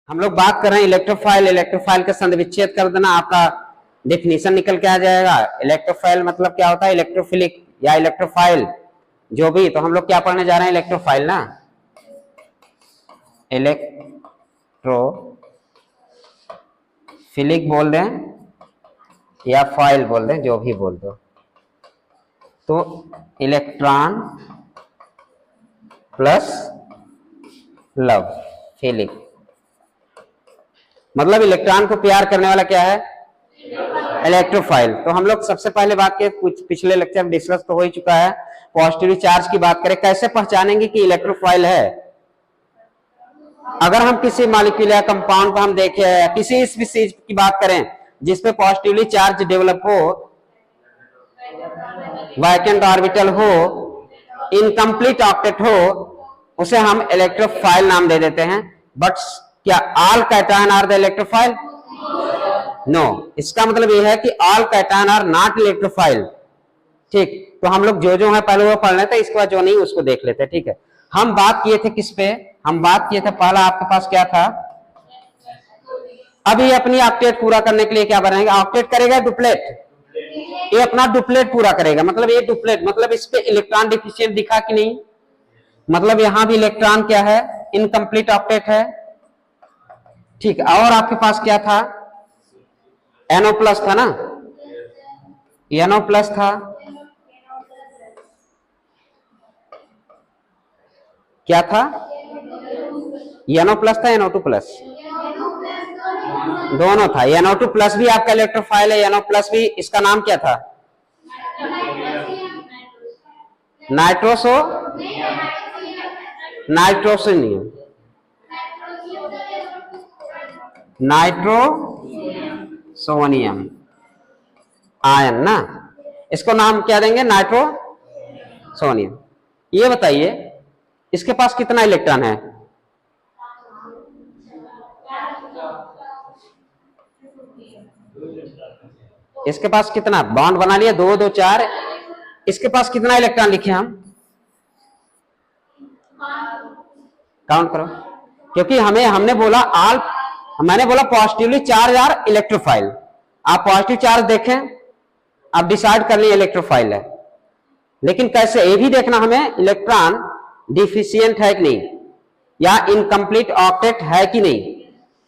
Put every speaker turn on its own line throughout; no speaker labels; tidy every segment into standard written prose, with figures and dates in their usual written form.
हम लोग बात कर रहे हैं इलेक्ट्रोफाइल। इलेक्ट्रोफाइल का संधिविच्छेद कर देना, आपका डेफिनेशन निकल के आ जाएगा। इलेक्ट्रोफाइल मतलब क्या होता है, इलेक्ट्रोफिलिक या इलेक्ट्रोफाइल जो भी। तो हम लोग क्या पढ़ने जा रहे हैं, इलेक्ट्रोफाइल ना, इलेक्ट्रोफिलिक बोल दें या फाइल बोल दें, जो भी बोल दो। तो इलेक्ट्रॉन प्लस लव, फिलिक मतलब इलेक्ट्रॉन को प्यार करने वाला क्या है, इलेक्ट्रोफाइल। तो हम लोग सबसे पहले बात के पिछले लेक्चर में डिस्कस तो हो ही चुका है, पॉजिटिव चार्ज की बात करें, कैसे पहचानेंगे कि इलेक्ट्रोफाइल है। अगर हम किसी मॉलिक्यूल या कंपाउंड को हम देखें, किसी इस चीज की बात करें जिसपे पॉजिटिवली चार्ज डेवलप हो, वैकेंट ऑर्बिटल हो, इनकम्प्लीट ऑक्टेट हो, उसे हम इलेक्ट्रोफाइल नाम दे देते हैं। बट क्या all cation are the electrophile? No. इसका मतलब यह है कि all cation are not electrophile. ठीक, तो हम लोग जो है पहले वो पढ़ लेते हैं, इसके बाद जो नहीं उसको देख लेते हैं। ठीक है, हम बात किए थे किस पे, हम बात किए थे पहला आपके पास क्या था, अभी अपनी ऑक्टेट पूरा करने के लिए क्या बनाएंगे, ऑक्टेट करेगा डुप्लेट, ये अपना डुप्लेट पूरा करेगा। मतलब ये डुप्लेट मतलब इस पे इलेक्ट्रॉन डिफिशिएंट दिखा कि नहीं, मतलब यहां भी इलेक्ट्रॉन क्या है, इनकम्प्लीट ऑक्टेट है। ठीक, और आपके पास क्या था, NO प्लस था ना, NO प्लस था, क्या था, NO प्लस था, NO2 प्लस, दोनों था। NO2 प्लस भी आपका इलेक्ट्रोफाइल है, NO प्लस भी। इसका नाम क्या था, नाइट्रोसो नाइट्रोसिनियम, नाइट्रोसोनियम आयन ना, इसको नाम क्या देंगे, नाइट्रोसोनियम। ये बताइए इसके पास कितना इलेक्ट्रॉन है, इसके पास कितना, बॉन्ड बना लिया, 2 2 4, इसके पास कितना इलेक्ट्रॉन लिखे हम, काउंट करो, क्योंकि हमने बोला ऑल, मैंने बोला पॉजिटिवली चार्ज आर इलेक्ट्रोफाइल। आप पॉजिटिव चार्ज देखें, आप डिसाइड कर लिए इलेक्ट्रोफाइल है। लेकिन कैसे, ये भी देखना हमें इलेक्ट्रॉन डिफिशियंट है कि नहीं, या इनकम्प्लीट ऑक्टेट है कि नहीं।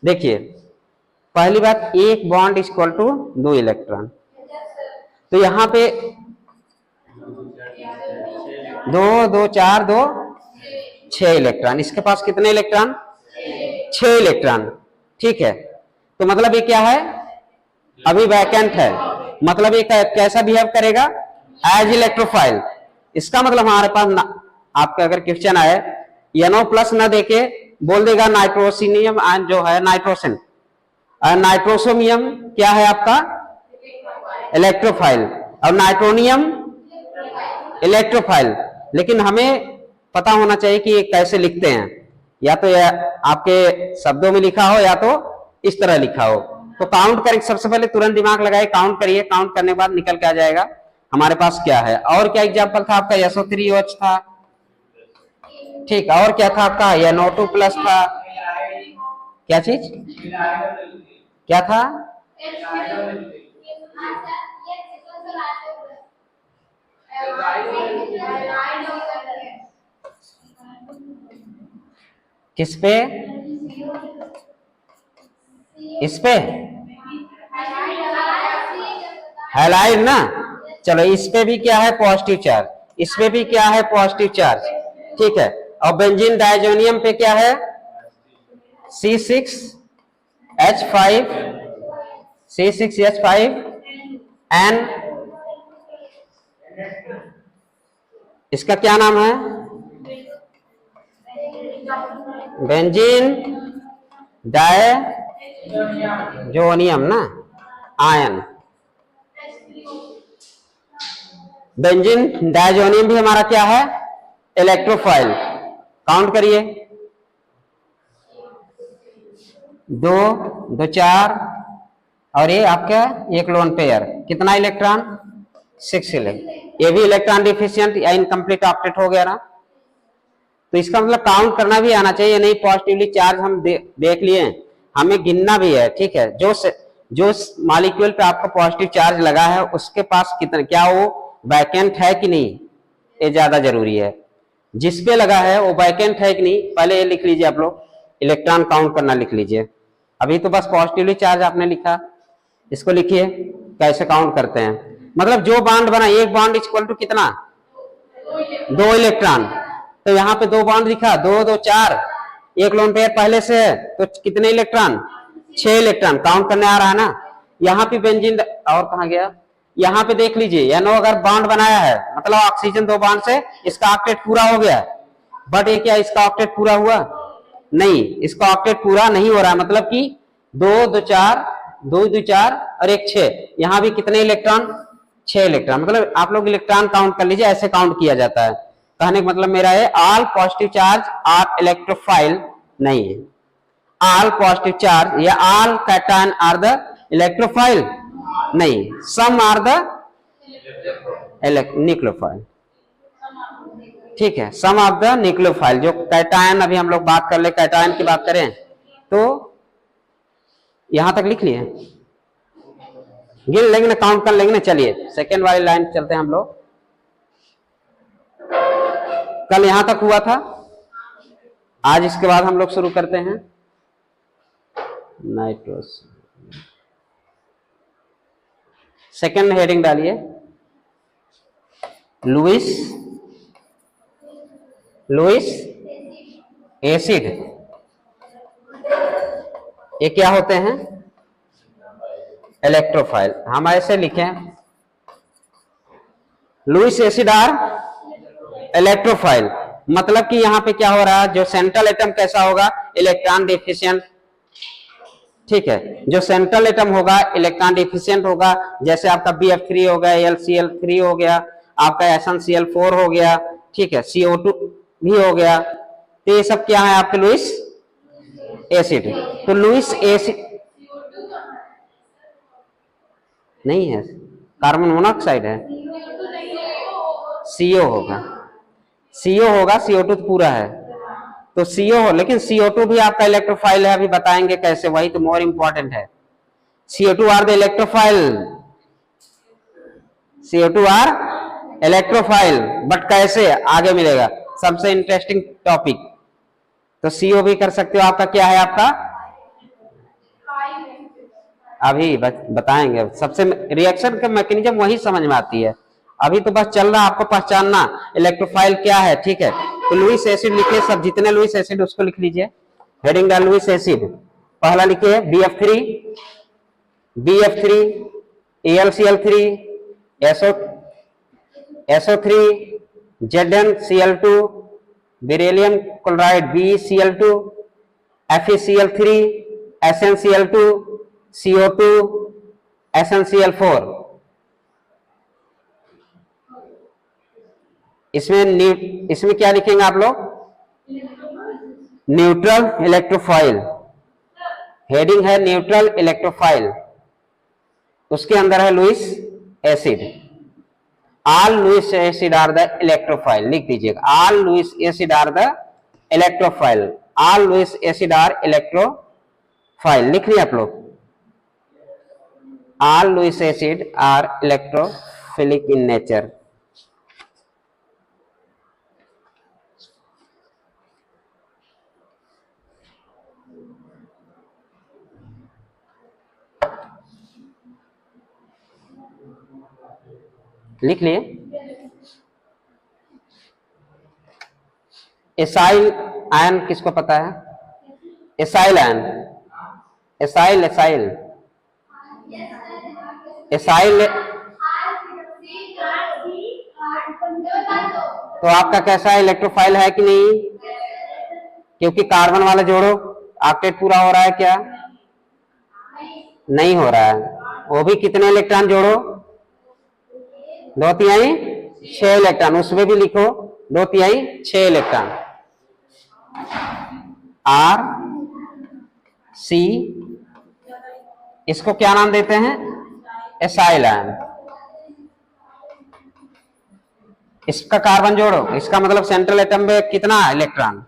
देखिए पहली बात, एक बॉन्ड इक्वल टू 2 इलेक्ट्रॉन, तो यहां पे 2 2 4 2 6 इलेक्ट्रॉन, इसके पास कितने इलेक्ट्रॉन, 6 इलेक्ट्रॉन। ठीक है, तो मतलब ये क्या है, अभी वैकेंट है, मतलब ये कैसा बिहेव करेगा, एज इलेक्ट्रोफाइल। इसका मतलब हमारे पास आपका अगर क्वेश्चन आए, NO प्लस न देके बोल देगा नाइट्रोसिनियम एंड जो है नाइट्रोसिन, नाइट्रोसोमियम क्या है आपका, इलेक्ट्रोफाइल, और नाइट्रोनियम इलेक्ट्रोफाइल। लेकिन हमें पता होना चाहिए कि ये कैसे लिखते हैं, या तो आपके शब्दों में लिखा हो या तो इस तरह लिखा हो। तो काउंट करें, सबसे पहले तुरंत दिमाग लगाए, काउंट करिए, काउंट करने के बाद निकल के आ जाएगा हमारे पास क्या है। और क्या एग्जांपल था आपका, SO3OH था। ठीक, और क्या था आपका, NO2 प्लस था, क्या चीज, क्या था, किस पे, इस पे हैलाइड ना। चलो इस पे भी क्या है, पॉजिटिव चार्ज, इस पे भी क्या है, पॉजिटिव चार्ज। ठीक है, और बेंजीन डायजोनियम पे क्या है, C6H5 N, इसका क्या नाम है, बेंजीन डायजोनियम ना, आयन। बेंजीन डायजोनियम भी हमारा क्या है, इलेक्ट्रोफाइल। काउंट करिए, 2 2 4, और ये आपका एक लोन पेयर, कितना इलेक्ट्रॉन, 6 इलेक्ट्रॉन। ये भी इलेक्ट्रॉन डिफिशिएंट या इनकम्प्लीट ऑक्टेट हो गया ना। तो इसका मतलब काउंट करना भी आना चाहिए, नहीं पॉजिटिवली चार्ज हम देख लिए हमें गिनना भी है, ठीक है। जो मॉलिक्यूल पे आपका पॉजिटिव चार्ज लगा है उसके पास कितना, क्या वो वैकेंट है कि नहीं, ये ज्यादा जरूरी है। जिस पे लगा है वो वैकेंट है कि नहीं, पहले ये लिख लीजिए आप लोग, इलेक्ट्रॉन काउंट करना लिख लीजिए। अभी तो बस पॉजिटिवली चार्ज आपने लिखा, इसको लिखिए कैसे काउंट करते हैं। मतलब जो बॉन्ड बना, एक बॉन्ड इक्वल टू कितना, 2 इलेक्ट्रॉन। तो यहाँ पे 2 बॉन्ड दिखा, 2 2 4, एक लोन पेयर पहले से है तो कितने इलेक्ट्रॉन, 6 इलेक्ट्रॉन काउंट करने आ रहा है ना। यहाँ पे बेंजीन और कहा गया, यहाँ पे देख लीजिए यानो अगर बॉन्ड बनाया है मतलब ऑक्सीजन 2 बॉन्ड से इसका ऑक्टेट पूरा हो गया, बट ये क्या इसका ऑक्टेट पूरा हुआ नहीं, इसका ऑक्टेट पूरा नहीं हो रहा, मतलब कि 2 2 4 2 2 4 और 1 6, यहाँ भी कितने इलेक्ट्रॉन, 6 इलेक्ट्रॉन। मतलब आप लोग इलेक्ट्रॉन काउंट कर लीजिए, ऐसे काउंट किया जाता है। कहने का मतलब मेरा है all positive charge are electrophile नहीं है, ऑल पॉजिटिव चार्ज या all cation are the electrophile नहीं, सम आर द न्यूक्लियोफाइल, ठीक है, सम ऑफ द न्यूक्लियोफाइल। जो कैटायन अभी हम लोग बात कर ले, कैटायन की बात करें तो यहां तक लिख लिए, गिन लेंगे ना, काउंट कर लेंगे ना। चलिए सेकेंड वाली लाइन चलते हैं हम लोग। कल यहां तक हुआ था, आज इसके बाद हम लोग शुरू करते हैं नाइट्रोस। सेकेंड हेडिंग डालिए, लुईस एसिड। ये क्या होते हैं, इलेक्ट्रोफाइल। हम ऐसे लिखें लुईस एसिड आर इलेक्ट्रोफाइल, मतलब कि यहां पे क्या हो रहा है, जो सेंट्रल एटम कैसा होगा, इलेक्ट्रॉन डिफिशिएंट, ठीक है। जो सेंट्रल एटम होगा इलेक्ट्रॉन डिफिशिएंट होगा, जैसे आपका BF3 हो गया, LCl3 हो गया, आपका SnCl4 हो गया, ठीक है, CO2 भी हो गया। तो ये सब क्या है आपके लुईस एसिड। तो लुईस एसिड नहीं है, कार्बन मोनोऑक्साइड है, CO होगा, CO होगा, CO2 तो पूरा है, तो CO हो, लेकिन CO2 भी आपका इलेक्ट्रोफाइल है, अभी बताएंगे कैसे, वही तो मोर इंपॉर्टेंट है। CO2 are the electrophile, CO2 are electrophile, but कैसे आगे मिलेगा, सबसे इंटरेस्टिंग टॉपिक। तो CO भी कर सकते हो, आपका क्या है, आपका अभी बताएंगे। सबसे रिएक्शन का मैकेनिज्म वही समझ में आती है, अभी तो बस चल रहा आपको पहचानना इलेक्ट्रोफाइल क्या है, ठीक है। तो लुईस एसिड लिखिए, सब जितने लुईस एसिड उसको लिख लीजिए, हेडिंग डाल लुईस एसिड। पहला लिखिए BF3 AlCl3 SO3 ZnCl2 beryllium chloride BeCl2 FeCl3 SnCl2 CO2 SnCl4। इसमें क्या लिखेंगे आप लोग, न्यूट्रल इलेक्ट्रोफाइल, हेडिंग है न्यूट्रल इलेक्ट्रोफाइल, उसके अंदर है Lewis acid. All Lewis acid are the electrophile, लिख दीजिएगा, all Lewis acid are the electrophile, all Lewis acid are electrophile, लिख लिया आप लोग, all Lewis acid are electrophilic in nature. लिख लिए। एसाइल आयन किसको पता है, acyl ion, acyl acyl acyl, तो आपका कैसा इलेक्ट्रोफाइल है कि नहीं, क्योंकि कार्बन वाला जोड़ो ऑक्टेट पूरा हो रहा है क्या, नहीं हो रहा है, वो भी कितने इलेक्ट्रॉन जोड़ो, 2/3 6 इलेक्ट्रॉन, उसमें भी लिखो 2/3 6 इलेक्ट्रॉन, आर सी, इसको क्या नाम देते हैं, एसाइल आयन। इसका कार्बन जोड़ो, इसका मतलब सेंट्रल एटम में कितना इलेक्ट्रॉन,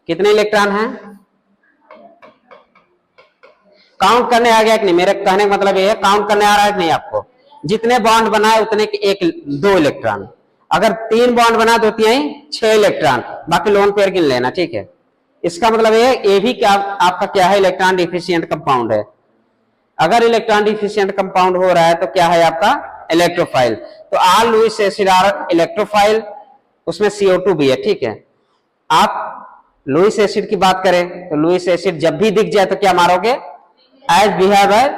कितने इलेक्ट्रॉन हैं, काउंट करने आ गया कि नहीं? मेरे कहने का मतलब ये है, काउंट करने आ रहा है कि नहीं आपको? जितने बॉन्ड बनाए उतने के एक 2 इलेक्ट्रॉन, अगर 3 बॉन्ड बना दो 6 इलेक्ट्रॉन, बाकी लोन पेयर गिन लेना, ठीक है। इसका मतलब ये भी क्या आपका क्या है? इलेक्ट्रॉन डिफिशिएंट कंपाउंड है। अगर इलेक्ट्रॉन डिफिशिएंट कंपाउंड हो रहा है तो क्या है आपका? इलेक्ट्रोफाइल। तो all Lewis acid are electrophile, उसमें CO2 भी है, ठीक है। आप लुईस एसिड की बात करें तो लुईस एसिड जब भी दिख जाए तो क्या मारोगे? As behaviour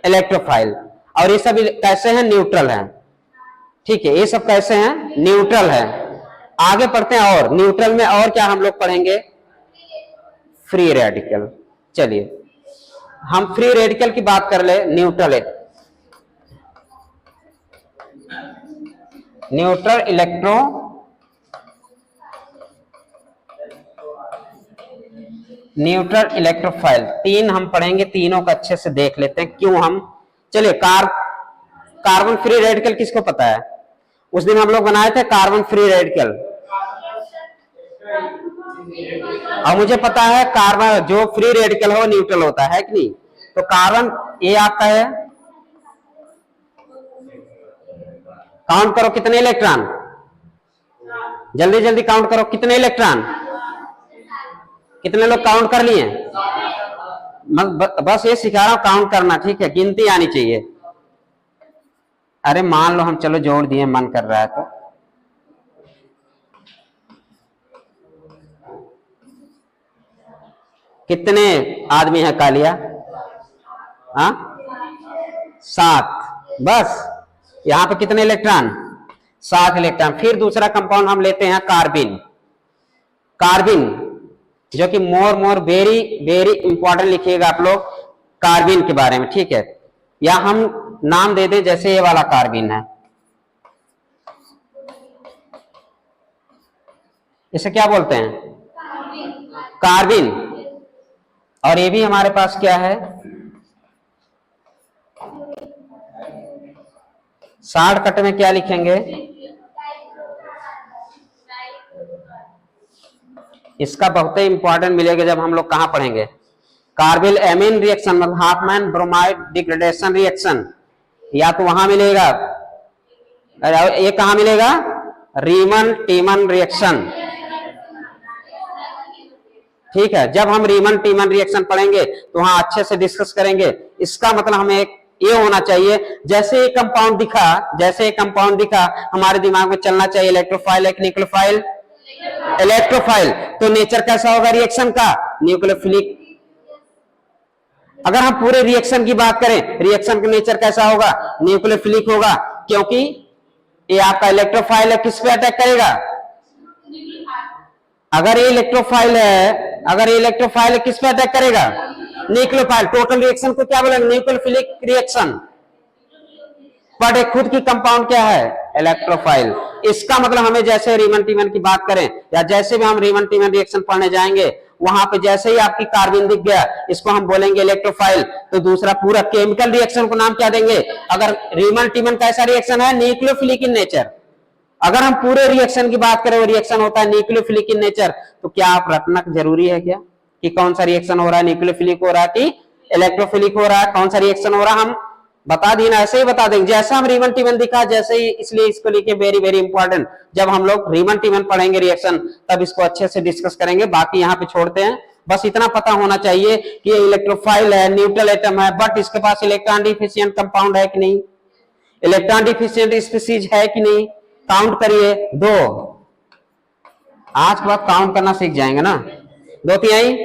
electrophile. और ये सब कैसे हैं? न्यूट्रल हैं, ठीक है। ये सब कैसे हैं? न्यूट्रल है। आगे पढ़ते हैं, और न्यूट्रल में और क्या हम लोग पढ़ेंगे? Free radical. चलिए हम फ्री रेडिकल की बात कर ले। न्यूट्रल इलेक्ट्रो न्यूट्रल इलेक्ट्रोफाइल 3 हम पढ़ेंगे, तीनों को अच्छे से देख लेते हैं क्यों हम। चलिए कार्बन फ्री रेडिकल किसको पता है? उस दिन हम लोग बनाए थे कार्बन फ्री रेडिकल, और मुझे पता है कार्बन जो फ्री रेडिकल हो न्यूट्रल होता है कि नहीं? तो कार्बन ये आपका है, काउंट करो कितने इलेक्ट्रॉन, जल्दी जल्दी काउंट करो कितने इलेक्ट्रॉन, कितने लोग काउंट कर लिए? बस ये सिखा रहा हूं काउंट करना, ठीक है, गिनती आनी चाहिए। अरे मान लो हम चलो जोड़ दिए, मन कर रहा है तो कितने आदमी है कालिया? हाँ 7। बस यहां पे कितने इलेक्ट्रॉन? 7 इलेक्ट्रॉन। फिर दूसरा कंपाउंड हम लेते हैं कार्बिन। कार्बिन जो कि मोर वेरी वेरी इंपॉर्टेंट लिखिएगा आप लोग कार्बिन के बारे में, ठीक है। या हम नाम दे दें जैसे ये वाला कार्बिन है, इसे क्या बोलते हैं? कार्बिन। और ये भी हमारे पास क्या है? शॉर्टकट में क्या लिखेंगे? इसका बहुत ही इंपॉर्टेंट मिलेगा जब हम लोग कहां पढ़ेंगे? कार्बिल एमीन रिएक्शन, मतलब हाफमैन ब्रोमाइड डिग्रेडेशन रिएक्शन, या तो वहां मिलेगा, ये कहां मिलेगा? रीमन टीमन रिएक्शन, ठीक है। जब हम रीमन टीमन रिएक्शन पढ़ेंगे तो वहां अच्छे से डिस्कस करेंगे। इसका मतलब हमें एक ये होना चाहिए, जैसे एक कंपाउंड दिखा हमारे दिमाग में चलना चाहिए इलेक्ट्रोफाइल है कि न्यूक्लियोफाइल? इलेक्ट्रोफाइल। तो नेचर कैसा होगा रिएक्शन का? न्यूक्लियोफिलिक। अगर हम पूरे रिएक्शन की बात करें, रिएक्शन का नेचर कैसा होगा? न्यूक्लियोफिलिक होगा, क्योंकि ये आपका इलेक्ट्रोफाइल है, किस पे अटैक करेगा? अगर ये इलेक्ट्रोफाइल है किस पे अटैक करेगा? न्यूक्लियोफाइल। टोटल रिएक्शन को क्या बोलेंगे? Nucleophilic reaction. बट एक खुद की कंपाउंड क्या है? इलेक्ट्रोफाइल। इसका मतलब हमें जैसे रीमन टीमन की बात करें या जैसे भी हम रीमन टीमन रिएक्शन पढ़ने जाएंगे, वहां पे जैसे ही आपकी कार्बिन दिख गया इसको हम बोलेंगे इलेक्ट्रोफाइल। तो दूसरा पूरा केमिकल रिएक्शन को नाम क्या देंगे? अगर रीमन टीमन कैसा रिएक्शन है? Nucleophilic in nature. अगर हम पूरे रिएक्शन की बात करें वो रिएक्शन होता है न्यूक्लियोफिलिक इन नेचर, तो क्या आप रखना जरूरी है क्या कि कौन सा रिएक्शन हो रहा है? न्यूक्लियोफिलिक हो रहा है कि इलेक्ट्रोफिलिक हो रहा है? कौन सा रिएक्शन हो रहा है हम बता दिए ना, ऐसे ही बता देंगे जैसा हम रीमन टीमन दिखा जैसे ही। इसलिए इसको लिखे वेरी वेरी इंपॉर्टेंट। जब हम लोग रीमन टीमन पढ़ेंगे रिएक्शन तब इसको अच्छे से डिस्कस करेंगे, बाकी यहाँ पे छोड़ते हैं। बस इतना पता होना चाहिए कि इलेक्ट्रोफाइल है, न्यूट्रल एटम है, बट इसके पास इलेक्ट्रॉन डिफिशिएंट कंपाउंड है कि नहीं? इलेक्ट्रॉन डिफिशिएंट स्पीसीज है कि नहीं? काउंट करिए 2। आज के बाद काउंट करना सीख जाएंगे ना। 2 3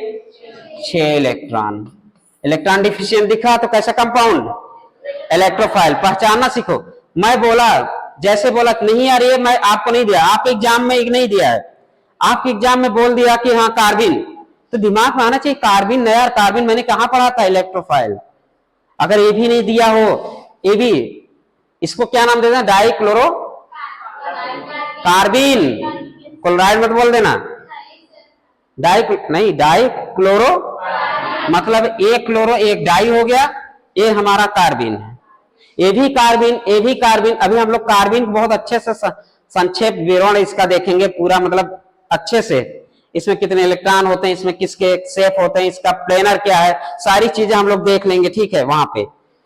6 इलेक्ट्रॉन। इलेक्ट्रॉन डिफिशिएंट दिखा तो कैसा कंपाउंड? इलेक्ट्रोफाइल। पहचानना सीखो। मैं बोला जैसे बोला नहीं यार ये मैं आपको नहीं दिया, आप एग्जाम में नहीं दिया है, आपके एग्जाम में बोल दिया कि हाँ कार्बिन, तो दिमाग में आना चाहिए कार्बिन नहीं यार, कार्बिन मैंने कहां पढ़ा था? इलेक्ट्रोफाइल। अगर ये भी नहीं दिया हो, ये भी, इसको क्या नाम देना? डाइक्लोरो कार्बिन। क्लोराइड मत बोल देना, डाइक्लोरो मतलब एक क्लोरो एक डाई हो गया, ये हमारा कार्बिन है। ये भी कार्बिन। अभी हम लोग कार्बिन बहुत अच्छे से संक्षेप विवरण इसका देखेंगे पूरा, मतलब अच्छे से। इसमें कितने इलेक्ट्रॉन होते हैं, इसमें किसके शेप होते हैं, इसका प्लेनर क्या है, सारी चीजें हम लोग देख लेंगे, ठीक है वहां पे।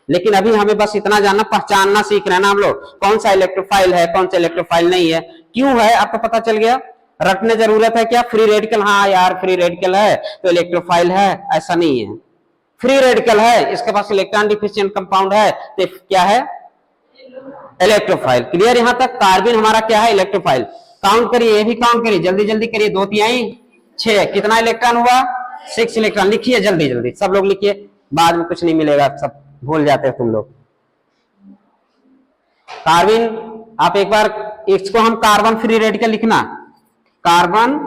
लेकिन अभी हमें बस इतना जानना, पहचानना सीख रहे हैं ना हम लोग, कौन सा इलेक्ट्रोफाइल है, कौन सा इलेक्ट्रोफाइल नहीं है, क्यों है, आपको पता चल गया। रटने जरूरत है क्या, फ्री रेडिकल, हाँ यार फ्री रेडिकल है तो इलेक्ट्रोफाइल है, ऐसा नहीं है। फ्री रेडिकल है, इसके पास इलेक्ट्रॉन डिफिशिएंट कंपाउंड है तो क्या है, इलेक्ट्रोफाइल। क्लियर यहां तक। कार्बन हमारा क्या है, इलेक्ट्रोफाइल। काउंट करिए, ये भी काउंट करिए, जल्दी जल्दी करिए, 2 तिहाई 6, कितना इलेक्ट्रॉन हुआ, 6 इलेक्ट्रॉन। लिखिए जल्दी जल्दी, सब लोग लिखिए, बाद में कुछ नहीं मिलेगा, सब भूल जाते हो तुम लोग। कार्बन, आप एक बार इसको हम कार्बन फ्री रेडिकल लिखना, कार्बन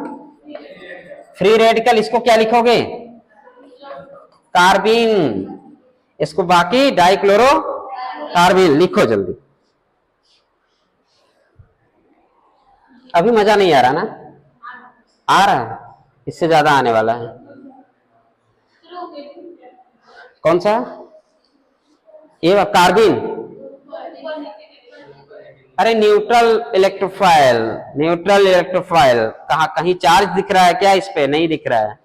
फ्री रेडिकल, इसको क्या लिखोगे, कार्बिन, इसको बाकी डाइक्लोरो कार्बिन लिखो जल्दी। अभी मजा नहीं आ रहा ना, आ रहा है, इससे ज्यादा आने वाला है। कौन सा, ये कार्बिन, अरे न्यूट्रल इलेक्ट्रोफाइल, न्यूट्रल इलेक्ट्रोफाइल कहा, कहीं चार्ज दिख रहा है क्या, इस पे नहीं दिख रहा है,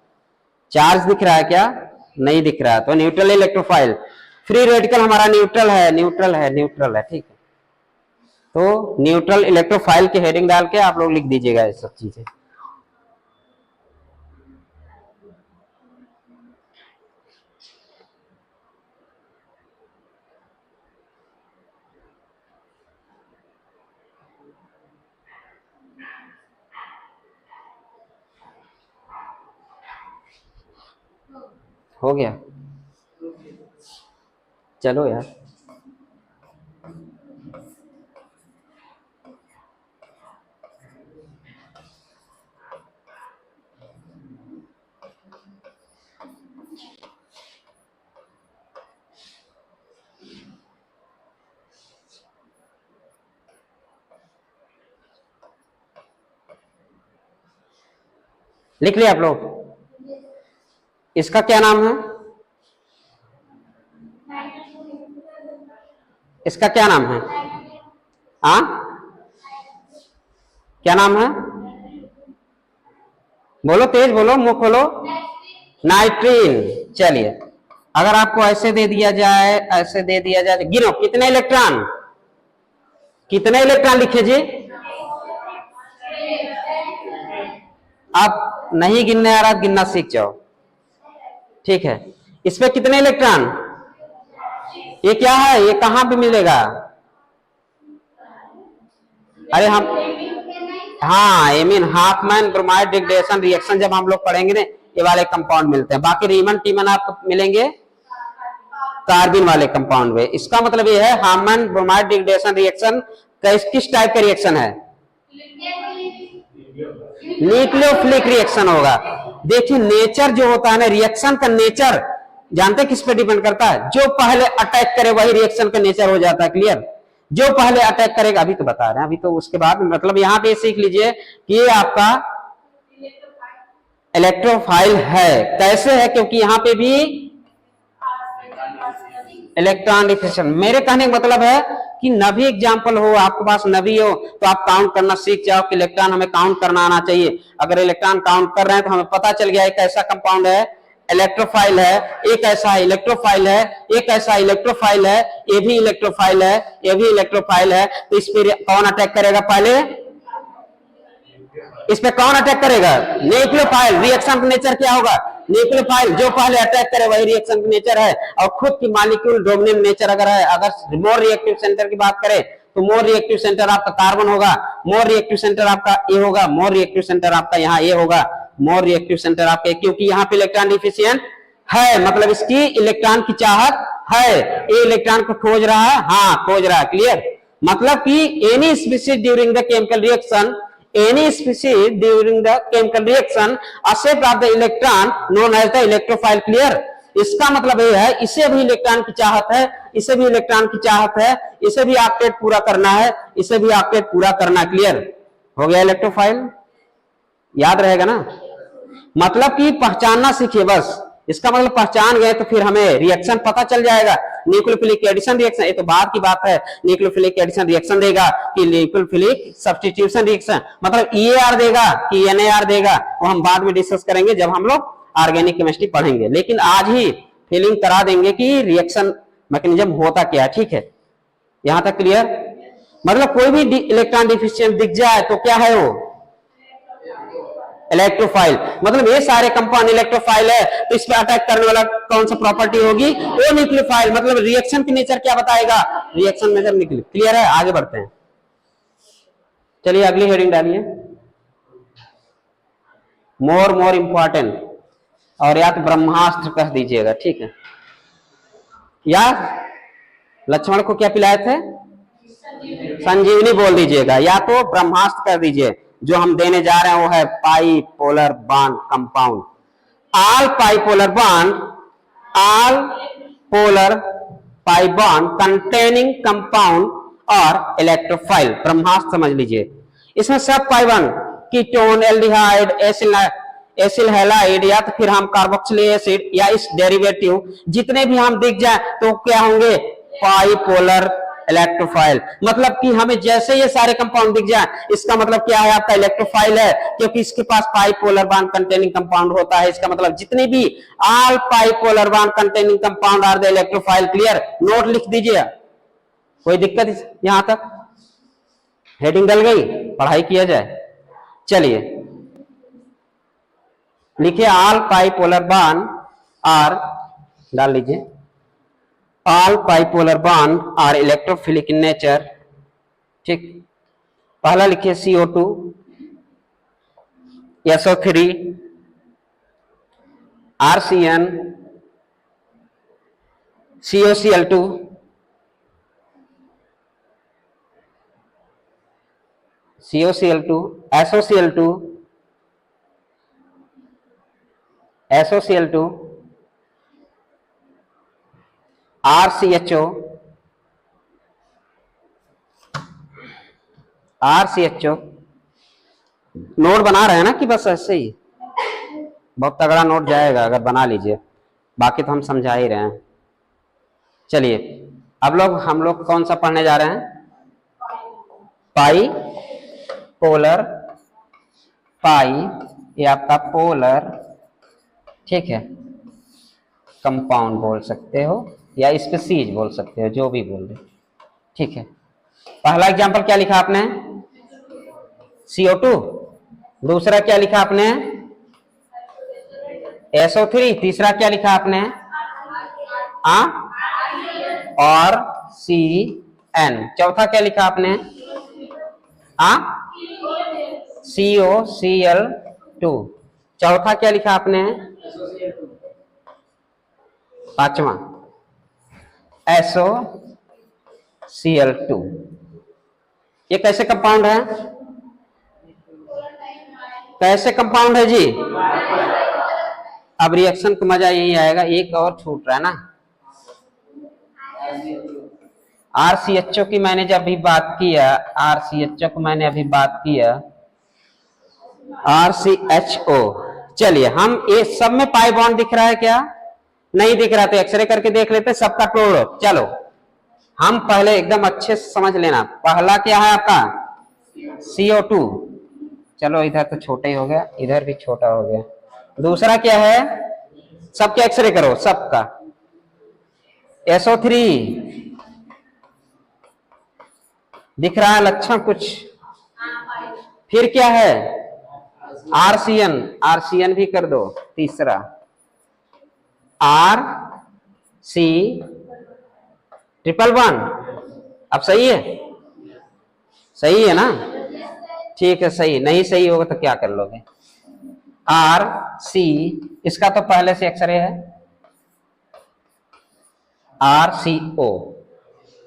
चार्ज दिख रहा है क्या, नहीं दिख रहा है, तो न्यूट्रल इलेक्ट्रोफाइल। फ्री रेडिकल हमारा न्यूट्रल है, न्यूट्रल है, न्यूट्रल है, ठीक है। तो न्यूट्रल इलेक्ट्रोफाइल की हेडिंग डाल के आप लोग लिख दीजिएगा ये सब चीजें। हो गया, चलो यार। लिख लिया आप लोग, इसका क्या नाम है, इसका क्या नाम है, हाँ क्या नाम है, बोलो तेज बोलो, मुंह खोलो, नाइट्रीन। चलिए, अगर आपको ऐसे दे दिया जाए, ऐसे दे दिया जाए, गिनो कितने इलेक्ट्रॉन, कितने इलेक्ट्रॉन लिखे जी, आप नहीं गिनने आ रहा, गिनना सीख जाओ, ठीक है। इसमें कितने इलेक्ट्रॉन, ये क्या है, ये कहां पे मिलेगा, अरे हम, हाँ amine, Hopman bromide degradation reaction जब हम लोग पढ़ेंगे ना, ये वाले कंपाउंड मिलते हैं। बाकी रीमन टीमन आपको मिलेंगे कार्बिन वाले कंपाउंड में। इसका मतलब ये है हाफमैन ब्रोमाइड डिग्रेडेशन रिएक्शन किस टाइप का रिएक्शन है, न्यूक्लियोफिलिक रिएक्शन होगा। देखिए नेचर जो होता है ना, रिएक्शन का नेचर जानते किस पे डिपेंड करता है, जो पहले अटैक करे वही रिएक्शन का नेचर हो जाता है। क्लियर, जो पहले अटैक करेगा, अभी तो बता रहे हैं, अभी तो उसके बाद मतलब यहाँ पे सीख लीजिए कि ये आपका इलेक्ट्रोफाइल है। कैसे है, क्योंकि यहाँ पे भी इलेक्ट्रॉन डिफिशिएंट। मेरे कहने का मतलब है कि नभी एग्जाम्पल हो, आपके पास नभी हो तो आप काउंट करना सीख जाओ कि इलेक्ट्रॉन हमें काउंट करना आना चाहिए। अगर इलेक्ट्रॉन काउंट कर रहे हैं तो हमें पता चल गया एक ऐसा कंपाउंड है इलेक्ट्रोफाइल है, एक ऐसा इलेक्ट्रोफाइल है, एक ऐसा इलेक्ट्रोफाइल है, ये भी इलेक्ट्रोफाइल है, ये भी इलेक्ट्रोफाइल है। तो इस पे कौन अटैक करेगा, पहले इस पे कौन अटैक करेगा, न्यूक्लियोफाइल। रिएक्शन का नेचर क्या होगा, न्यूक्लियोफाइल, जो पहले अटैक करे वही रिएक्शन का नेचर है। और खुद की मॉलिक्यूल डोमिनेंट नेचर अगर है, अगर मोर रिएक्टिव सेंटर की बात करें तो मोर रिएक्टिव सेंटर आपका कार्बन होगा, मोर रिएक्टिव सेंटर आपका ए होगा, मोर रिएक्टिव सेंटर आपका यहाँ ए होगा, मोर रिएक्टिव सेंटर आपके, क्योंकि यहाँ पे इलेक्ट्रॉन डिफिशिएंट है, मतलब इसकी इलेक्ट्रॉन की चाहत है, ये इलेक्ट्रॉन को खोज रहा है, हाँ खोज रहा है। क्लियर, मतलब कि any species during the chemical reaction, any species during the chemical reaction accept of the electron known as the electrophile। clear, इसका मतलब ये है इसे भी इलेक्ट्रॉन की चाहत है, इसे भी इलेक्ट्रॉन की चाहत है, इसे भी ऑक्टेट पूरा करना है, इसे भी ऑक्टेट पूरा करना। क्लियर हो गया, इलेक्ट्रोफाइल याद रहेगा ना। मतलब कि पहचानना सीखिए बस, इसका मतलब पहचान गए तो फिर हमें रिएक्शन पता चल जाएगा। न्यूक्लियोफिलिक एडिशन रिएक्शन, ये तो बाद की बात है। न्यूक्लियोफिलिक एडिशन रिएक्शन देगा कि न्यूक्लियोफिलिक सब्स्टिट्यूशन रिएक्शन, मतलब EAR देगा कि NAR देगा, वो हम बाद में डिस्कस करेंगे जब हम लोग ऑर्गेनिक केमिस्ट्री पढ़ेंगे। लेकिन आज ही फीलिंग करा देंगे कि रिएक्शन मैकेनिज्म होता क्या है। ठीक है, यहां तक क्लियर? मतलब कोई भी इलेक्ट्रॉन डिफिशिएंट दिख जाए तो क्या है वो? इलेक्ट्रोफाइल। मतलब ये सारे कंपाउंड इलेक्ट्रोफाइल है, तो इस पर अटैक करने वाला कौन सा प्रॉपर्टी होगी? वो न्यूक्लियोफाइल। मतलब रिएक्शन की नेचर क्या बताएगा? रिएक्शन नेचर निकली। क्लियर है? आगे बढ़ते हैं, चलिए अगली हेडिंग डालिए। मोर इंपॉर्टेंट, और या तो ब्रह्मास्त्र कह दीजिएगा। ठीक है, या लक्ष्मण को क्या पिलाए थे? संजीवनी बोल दीजिएगा, या तो ब्रह्मास्त्र कर दीजिए। जो हम देने जा रहे हैं वो है pi polar bond compound. All pi polar bond, all polar pi bond containing compound और इलेक्ट्रोफाइल, ब्रह्मास्त्र समझ लीजिए। इसमें सब pi bond, ketone, aldehyde, acyl halide, या तो फिर हम कार्बोक्सिलिक एसिड या इस डेरिवेटिव, जितने भी हम दिख जाए तो क्या होंगे? पाइपोलर इलेक्ट्रोफाइल। मतलब कि हमें जैसे ये सारे कंपाउंड दिख जाए, इसका मतलब क्या है? आपका इलेक्ट्रोफाइल है, क्योंकि इसके पास पाइपोलर बॉन्ड कंटेनिंग कंपाउंड होता है। इसका मतलब जितने भी all pi polar bond containing compound are the electrophile. Clear? Note लिख दीजिए, कोई दिक्कत यहां तक? हेडिंग डल गई? पढ़ाई किया जाए। चलिए लिखिए, ऑल पाइपोलर बॉन्ड आर, डाल लीजिए, all pi polar bond are electrophilic in nature. ठीक, पहला लिखिए CO2, SO3, RCN, COCl2, SOCl2, RCHO, note बना रहे हैं ना कि बस ऐसे ही? बहुत तगड़ा नोट जाएगा अगर बना लीजिए, बाकी तो हम समझा ही रहे हैं। चलिए अब हम लोग कौन सा पढ़ने जा रहे हैं? पाई पोलर, पाई ये आपका पोलर, ठीक है, कंपाउंड बोल सकते हो या स्पीशीज बोल सकते हो, जो भी बोल रहे। ठीक है, पहला एग्जांपल क्या लिखा आपने? CO2। दूसरा क्या लिखा आपने? SO3। तीसरा क्या लिखा आपने? और CN। चौथा क्या लिखा आपने? COCl2। चौथा क्या लिखा आपने? पांचवा SOCl2। ये कैसे कंपाउंड है? कैसे कंपाउंड है जी? अब रिएक्शन का मजा यही आएगा, एक और छूट रहा है ना। RCHO की मैंने जब भी बात किया, RCHO को मैंने अभी बात किया, RCHO। चलिए हम ये सब में पाई बॉन्ड दिख रहा है क्या? नहीं दिख रहा तो एक्सरे करके देख लेते, सबका तोड़ो। चलो हम पहले एकदम अच्छे से समझ लेना। पहला क्या है आपका? CO2। चलो इधर तो छोटा ही हो गया, इधर भी छोटा हो गया। दूसरा क्या है? सबके एक्सरे करो, सबका। SO3 दिख रहा है लक्षण कुछ? फिर क्या है? RCN भी कर दो। तीसरा RC ट्रिपल वन। अब सही है? सही है ना? ठीक है, सही। नहीं सही होगा तो क्या कर लोगे? RC, इसका तो पहले से एक्सरे है, RCO।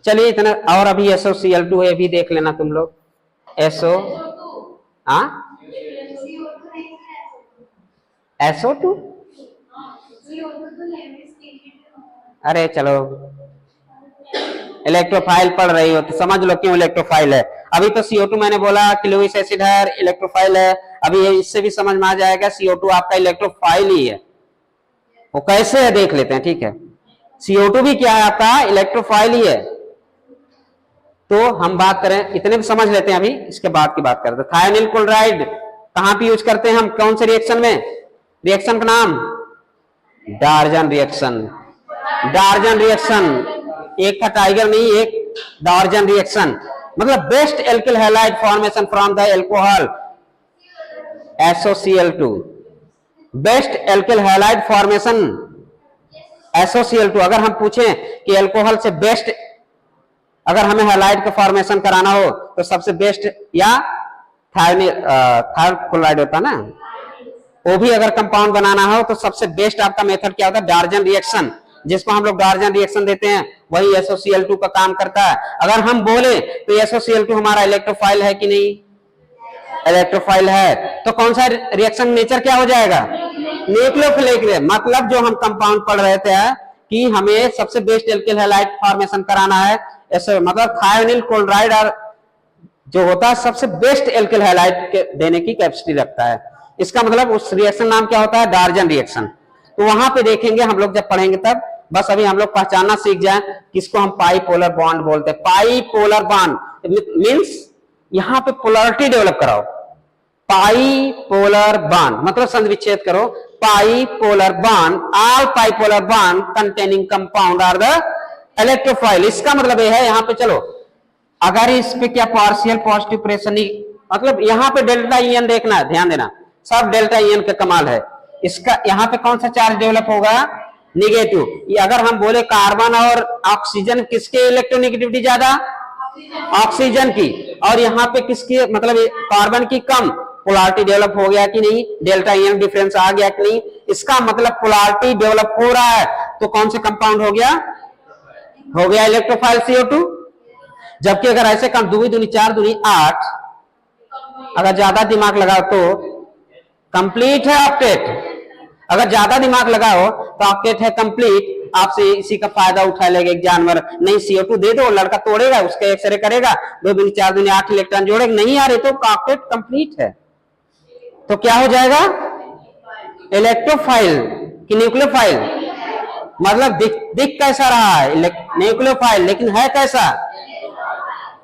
चलिए इतना। और अभी SOCl2 है, भी देख लेना तुम लोग। SO2। अरे चलो, इलेक्ट्रोफाइल पढ़ रही हो तो समझ लो क्यों इलेक्ट्रोफाइल है। अभी तो CO2 मैंने बोला कि लुईस एसिड है, इलेक्ट्रोफाइल है। अभी इससे भी समझ में आ जाएगा CO2 आपका इलेक्ट्रोफाइल ही है। वो कैसे है देख लेते हैं, ठीक है। CO2 भी क्या है आपका, इलेक्ट्रोफाइल ही है। तो हम बात करें, इतने भी समझ लेते हैं, अभी इसके बाद की बात करते हैं। थायोनिल क्लोराइड कहां पे यूज करते हैं हम, कौन से रिएक्शन में, रिएक्शन का नाम डार्जन रिएक्शन। डार्जन रिएक्शन, एक था टाइगर नहीं, एक डार्जन रिएक्शन, मतलब best alkyl halide formation from the alcohol SOCl2, best alkyl halide formation SOCl2। अगर हम पूछें कि एल्कोहल से बेस्ट, अगर हमें हैलाइड का फॉर्मेशन कराना हो तो सबसे बेस्ट या थायोनिल क्लोराइड होता ना, वो भी अगर कंपाउंड बनाना हो तो सबसे बेस्ट आपका मेथड क्या होता है, डार्जन रिएक्शन, जिसको हम लोग डार्जन रिएक्शन देते हैं, वही SOCl2 का काम करता है। अगर हम बोले तो SOCl2 हमारा इलेक्ट्रोफाइल है कि नहीं, इलेक्ट्रोफाइल है, तो कौन सा रिएक्शन नेचर क्या हो जाएगा, न्यूक्लियोफिलिक। मतलब जो हम कंपाउंड पढ़ रहे थे कि हमें सबसे बेस्ट एल्किल हैलाइड फॉर्मेशन कराना है, ऐसे मतलब थायोनिल क्लोराइड और जो होता है सबसे बेस्ट एल्किल हैलाइड देने की कैपेसिटी रखता है। इसका मतलब उस रिएक्शन नाम क्या होता है, डार्जन रिएक्शन। तो वहां पे देखेंगे हम लोग जब पढ़ेंगे तब, बस अभी हम लोग पहचानना सीख जाए किसको हम पाइपोलर बॉन्ड बोलते हैं। पाइपोलर बॉन्ड मींस यहां पे पोलरिटी डेवलप कराओ, पाइपोलर बॉन्ड मतलब संविच्छेद करो, pi polar bond, all pi polar bond containing compound are the electrophile. इसका मतलब यह है, यहां पे चलो अगर इस पे क्या पार्शियल पॉजिटिव प्रेशर नहीं, मतलब यहां पे डेल्टा ईएन देखना है, ध्यान देना, सब डेल्टा ईएन का कमाल है। इसका यहां पे कौन सा चार्ज डेवलप होगा, निगेटिव। अगर हम बोले कार्बन और ऑक्सीजन किसके इलेक्ट्रोनेगेटिविटी ज्यादा, ऑक्सीजन की, और यहाँ पे किसकी मतलब कार्बन की कम, पोलरिटी डेवलप हो गया कि नहीं, डेल्टा ईएन डिफरेंस आ गया कि नहीं, इसका मतलब पोलरिटी डेवलप हो रहा है, तो कौन से कंपाउंड हो गया इलेक्ट्रोफाइल CO2। जबकि अगर ऐसे कम 2 दूनी 4 दूनी 8, अगर ज्यादा दिमाग लगाओ तो कंप्लीट है ऑक्टेट। अगर ज्यादा दिमाग लगाओ तो ऑक्टेट है कंप्लीट। आपसे इसी का फायदा उठा लेगा एक जानवर, नहीं CO2 दे दो, लड़का तोड़ेगा, उसका एक्सरे करेगा, 2 दूनी 4 दूनी 8 इलेक्ट्रॉन जोड़ेगा, नहीं आ रहे तो ऑक्टेट कंप्लीट है। तो क्या हो जाएगा, इलेक्ट्रोफाइल कि न्यूक्लियोफाइल। मतलब दिख कैसा रहा है, न्यूक्लियोफाइल, लेकिन है कैसा,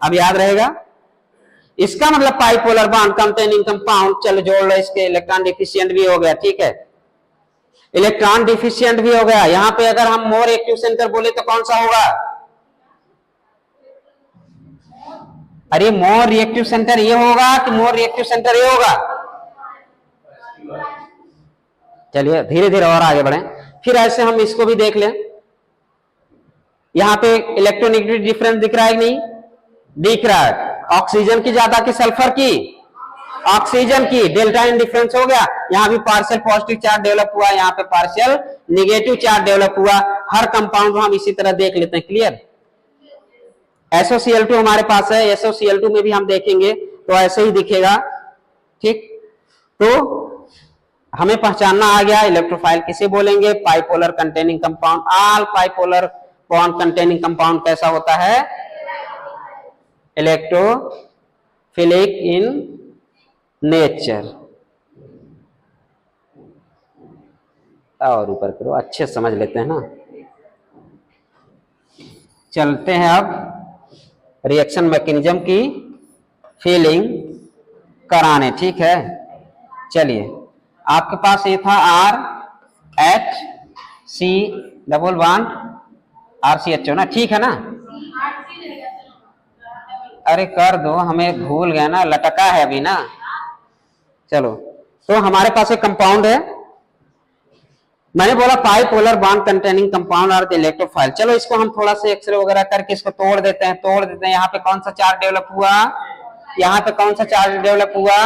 अब याद रहेगा। इसका मतलब पाइपोलर बॉन्ड कंटेनिंग कंपाउंड, चलो जोड़ लो, इसके इलेक्ट्रॉन डिफिशिएंट भी हो गया, ठीक है, इलेक्ट्रॉन डिफिशिएंट भी हो गया। यहां पे अगर हम मोर एक्टिव सेंटर बोले तो कौन सा होगा, अरे मोर रिएक्टिव सेंटर ये होगा कि मोर रिएक्टिव सेंटर ये होगा। चलिए धीरे धीरे और आगे बढ़े। फिर ऐसे हम इसको भी देख लें, यहां पे इलेक्ट्रोनेगेटिव डिफरेंस दिख रहा है कि नहीं, दिख रहा है। ऑक्सीजन की ज्यादा कि सल्फर की, ऑक्सीजन की, डेल्टा इन डिफरेंस हो गया। यहां भी पार्शियल पॉजिटिव चार्ज डेवलप हुआ, यहाँ पे पार्शियल निगेटिव चार्ज डेवलप हुआ। हर कंपाउंड को हम इसी तरह देख लेते हैं, क्लियर। SOCl2 हमारे पास है, SOCl2 में भी हम देखेंगे तो ऐसे ही दिखेगा, ठीक। तो हमें पहचानना आ गया इलेक्ट्रोफाइल किसे बोलेंगे, pi polar containing compound. All pi polar bond containing compound कैसा होता है, इलेक्ट्रोफिलिक इन नेचर। और ऊपर करो, अच्छे समझ लेते हैं ना। चलते हैं अब रिएक्शन मैकेनिज्म की फीलिंग कराने, ठीक है। चलिए आपके पास ये था RHC डबल बॉन्ड RCHO ना, ठीक है ना। अरे कर दो, हमें भूल गए ना, लटका है अभी ना। चलो तो हमारे पास एक कंपाउंड है, मैंने बोला पाइपोलर बॉन्ड कंटेनिंग कंपाउंड और इलेक्ट्रोफाइल। चलो इसको हम थोड़ा सा एक्सरे वगैरह करके इसको तोड़ देते हैं। यहाँ पे कौन सा चार्ज डेवलप हुआ, यहाँ पे कौन सा चार्ज डेवलप हुआ,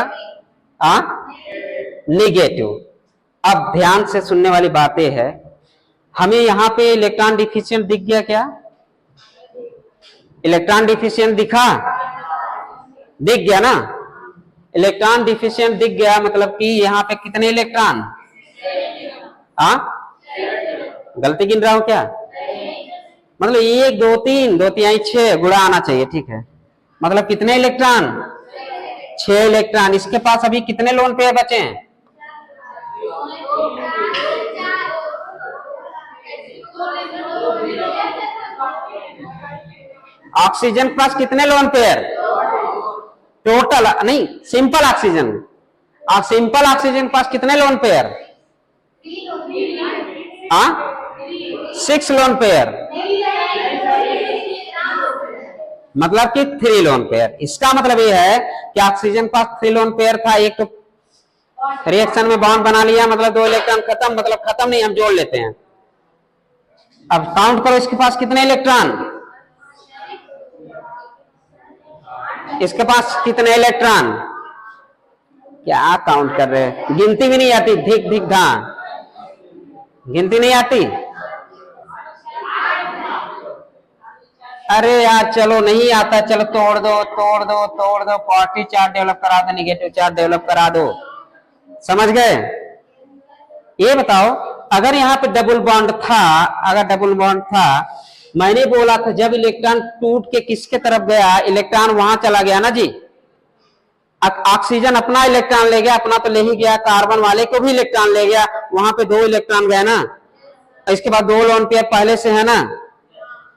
निगेटिव। अब ध्यान से सुनने वाली बातें है, हमें यहाँ पे इलेक्ट्रॉन डिफिशिएंट दिख गया क्या, इलेक्ट्रॉन डिफिशिएंट दिख गया ना। इलेक्ट्रॉन डिफिशिएंट दिख गया मतलब कि यहाँ पे कितने इलेक्ट्रॉन, गलती गिन रहा हूं क्या, मतलब 1 2 3 2 3 6 गुणा आना चाहिए, ठीक है। मतलब कितने इलेक्ट्रॉन, 6 इलेक्ट्रॉन। इसके पास अभी कितने लोन पेयर बचे हैं, ऑक्सीजन के पास कितने लोन पेयर? टोटल नहीं, सिंपल ऑक्सीजन। सिंपल ऑक्सीजन के पास कितने लोन पेयर? 6 लोन पेयर, मतलब कि 3 लोन पेयर। इसका मतलब ये है कि ऑक्सीजन के पास 3 लोन पेयर था, एक तो रिएक्शन में बॉन्ड बना लिया, मतलब 2 इलेक्ट्रॉन खत्म, मतलब खत्म नहीं, हम जोड़ लेते हैं। अब काउंट करो इसके पास कितने इलेक्ट्रॉन, इसके पास कितने इलेक्ट्रॉन, क्या काउंट कर रहे हैं, गिनती भी नहीं आती, धिक धिक धा, गिनती नहीं आती। अरे यार चलो नहीं आता, चलो तोड़ दो तोड़ दो तोड़ दो, पॉजिटिव चार्ज डेवलप करा दो, निगेटिव चार्ज डेवलप करा दो, समझ गए। ये बताओ अगर यहाँ पे डबल बॉन्ड था, अगर डबल बॉन्ड था, मैंने बोला था जब इलेक्ट्रॉन टूट के किसके तरफ गया, इलेक्ट्रॉन वहां चला गया ना जी। ऑक्सीजन अपना इलेक्ट्रॉन ले गया, अपना तो ले ही गया, कार्बन वाले को भी इलेक्ट्रॉन ले गया, वहां पे 2 इलेक्ट्रॉन गए ना, इसके बाद 2 लोन पेयर पहले से है ना,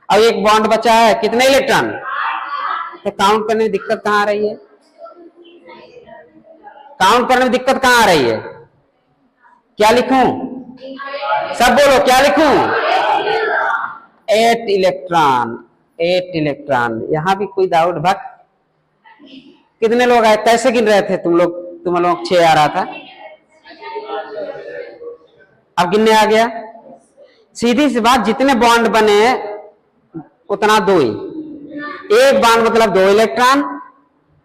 अब एक बॉन्ड बचा है, कितने इलेक्ट्रॉन, तो काउंट करने में दिक्कत कहां आ रही है, काउंट करने में दिक्कत कहां आ रही है, क्या लिखूं, सब बोलो क्या लिखूं, 8 इलेक्ट्रॉन, 8 इलेक्ट्रॉन। यहां भी कोई डाउट भक्त, कितने लोग आए, कैसे गिन रहे थे तुम लोग 6 आ रहा था, अब गिनने आ गया। सीधी सी बात, जितने बॉन्ड बने उतना 2 ही, एक बॉन्ड मतलब 2 इलेक्ट्रॉन,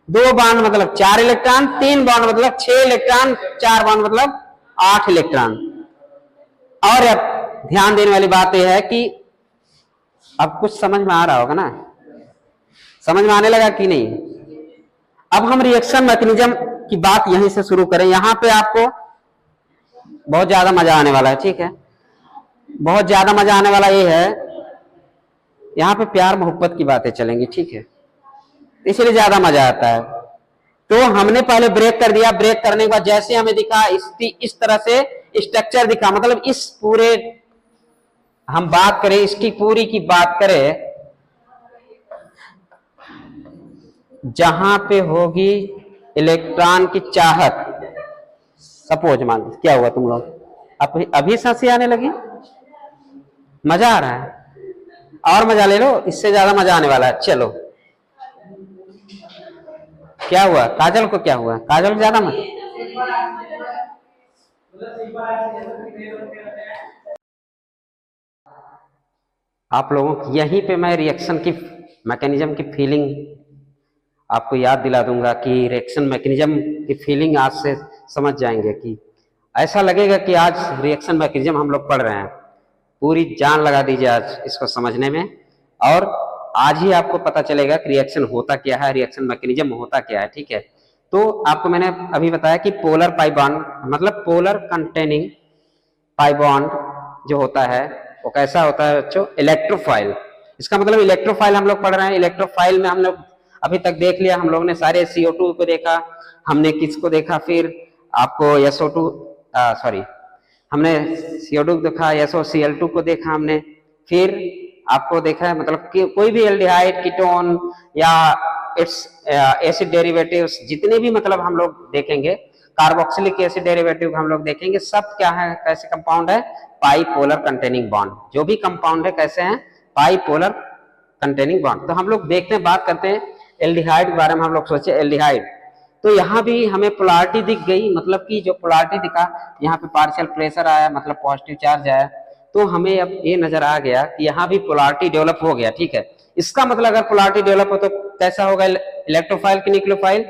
2 बॉन्ड मतलब 4 इलेक्ट्रॉन, 3 बॉन्ड मतलब 6 इलेक्ट्रॉन, 4 बॉन्ड मतलब 8 इलेक्ट्रॉन। और अब ध्यान देने वाली बात यह है कि अब कुछ समझ में आ रहा होगा ना, समझ में आने लगा कि नहीं। अब हम रिएक्शन मैकेनिज्म की बात यहीं से शुरू करें, यहां पे आपको बहुत ज्यादा मजा आने वाला है, ठीक है, बहुत ज्यादा मजा आने वाला ये है, यहाँ पे प्यार मोहब्बत की बातें चलेंगी, ठीक है, इसलिए ज्यादा मजा आता है। तो हमने पहले ब्रेक कर दिया, ब्रेक करने के बाद जैसे हमें दिखा इस तरह से स्ट्रक्चर दिखा, मतलब इस पूरे हम बात करें, इसकी पूरी की बात करें, जहां पे होगी इलेक्ट्रॉन की चाहत, सपोज मान क्या हुआ, तुम लोग अभी सांसें आने लगी, मजा आ रहा है, और मजा ले लो, इससे ज्यादा मजा आने वाला है। चलो क्या हुआ, काजल को क्या हुआ, काजल को ज्यादा मजा, आप लोगों की यहीं पे मैं रिएक्शन की मैकेनिज्म की फीलिंग आपको याद दिला दूंगा कि रिएक्शन मैकेनिज्म की फीलिंग आज से समझ जाएंगे, कि ऐसा लगेगा कि आज रिएक्शन मैकेनिज्म हम लोग पढ़ रहे हैं, पूरी जान लगा दीजिए आज इसको समझने में, और आज ही आपको पता चलेगा कि रिएक्शन होता क्या है, रिएक्शन मैकेनिज्म होता क्या है, ठीक है। तो आपको मैंने अभी बताया कि पोलर पाई बॉन्ड मतलब पोलर कंटेनिंग पाई बॉन्ड जो होता है वो कैसा होता है बच्चों, इलेक्ट्रोफाइल। इसका मतलब इलेक्ट्रोफाइल हम लोग पढ़ रहे हैं, इलेक्ट्रोफाइल में हम लोग अभी तक देख लिया, हम लोग ने सारे CO2 को देखा, हमने किसको देखा, फिर आपको SO2 सॉरी हमने CO2 को देखा, SOCl2 को देखा हमने, फिर आपको देखा है मतलब कि कोई भी एल्डिहाइड, कीटोन या इट्स एसिड डेरिवेटिव्स जितने भी मतलब हम लोग देखेंगे, कार्बोक्सिलिक एसिड डेरिवेटिव हम लोग देखेंगे, सब क्या है, कैसे कंपाउंड है, पाई पोलर कंटेनिंग बॉन्ड, जो भी कंपाउंड है कैसे हैं, पाई पोलर कंटेनिंग बॉन्ड। तो हम लोग देखते हैं, बात करते हैं एल्डिहाइड के बारे में, हम लोग सोचे एल्डिहाइड, तो यहाँ भी हमें पोलैरिटी दिख गई, मतलब कि जो पोलैरिटी दिखा, यहाँ पे पार्शियल प्रेशर आया, मतलब पॉजिटिव चार्ज आया, तो हमें अब ये नजर आ गया कि यहाँ भी पोलैरिटी डेवलप हो गया, ठीक है। इसका मतलब अगर पोलैरिटी डेवलप हो तो कैसा होगा, इलेक्ट्रोफाइल की न्यूक्लियोफाइल,